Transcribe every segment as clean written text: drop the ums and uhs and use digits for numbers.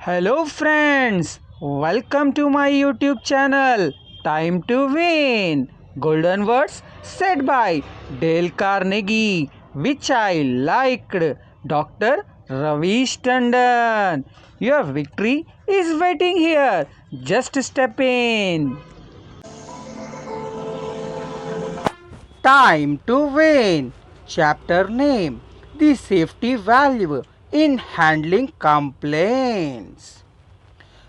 Hello friends, welcome to my YouTube channel. Time to win. Golden words said by Dale Carnegie, which I liked. Dr. Ravi Tandon. Your victory is waiting here. Just step in. Time to win. Chapter name: The safety valve in handling complaints.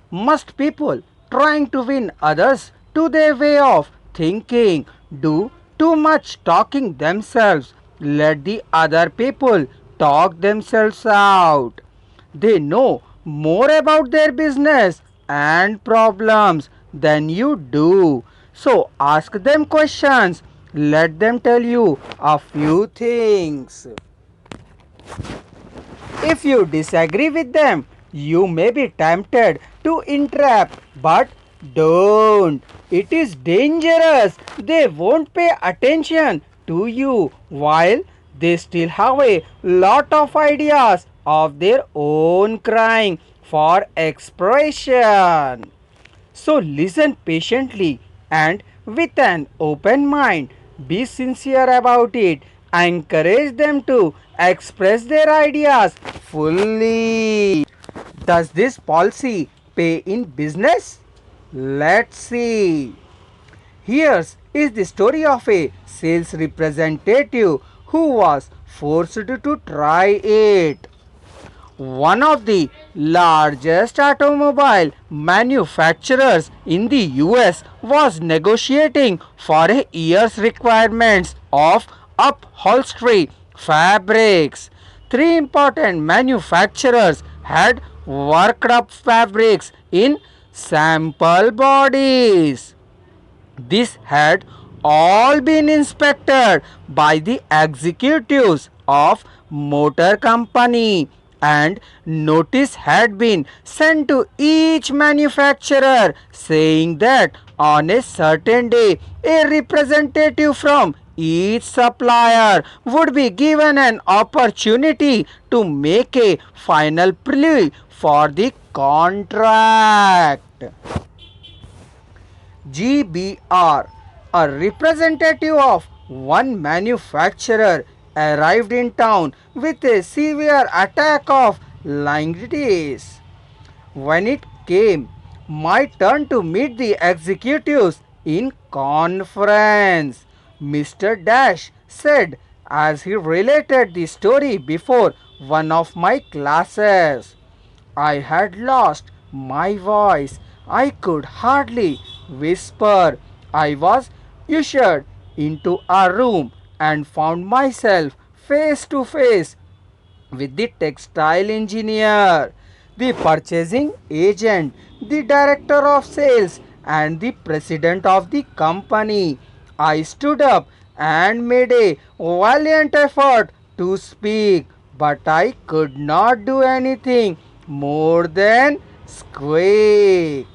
Must people trying to win others to their way of thinking do too much talking themselves? Let the other people talk themselves out. They know more about their business and problems than you do. So ask them questions. Let them tell you a few things. If you disagree with them, you may be tempted to interrupt, but don't. It is dangerous. They won't pay attention to you while they still have a lot of ideas of their own crying for expression. So listen patiently and with an open mind. Be sincere about it. Encourage them to express their ideas fully. Does this policy pay in business? Let's see. Here is the story of a sales representative who was forced to try it. One of the largest automobile manufacturers in the US was negotiating for a year's requirements of upholstery fabrics. Three important manufacturers had worked up fabrics in sample bodies. This had all been inspected by the executives of motor company, and notice had been sent to each manufacturer saying that on a certain day a representative from each supplier would be given an opportunity to make a final plea for the contract. GBR, a representative of one manufacturer, arrived in town with a severe attack of laryngitis. When it came my turn to meet the executives in conference, Mr. Dash said as he related the story before one of my classes. I had lost my voice. I could hardly whisper. I was ushered into a room and found myself face to face with the textile engineer, the purchasing agent, the director of sales, and the president of the company. I stood up and made a valiant effort to speak, but I could not do anything more than squeak.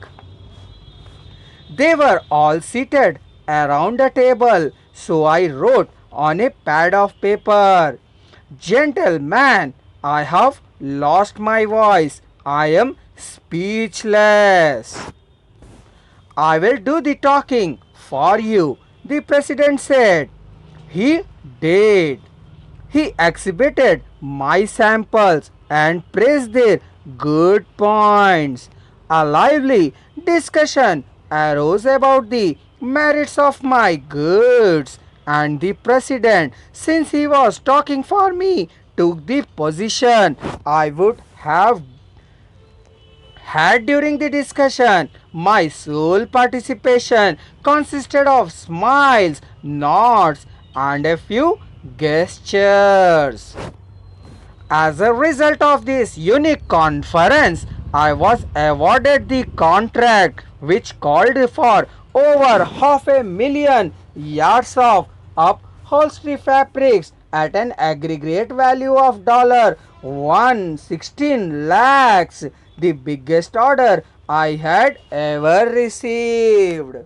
They were all seated around a table, so I wrote on a pad of paper, "Gentlemen, I have lost my voice. I am speechless." "I will do the talking for you," the president said. He did. He exhibited my samples and praised their good points. A lively discussion arose about the merits of my goods, and the president, since he was talking for me, took the position I would have had during the discussion. My sole participation consisted of smiles, nods, and a few gestures. As a result of this unique conference, I was awarded the contract which called for over 500,000 yards of upholstery fabrics at an aggregate value of $116 lakhs, the biggest order I had ever received.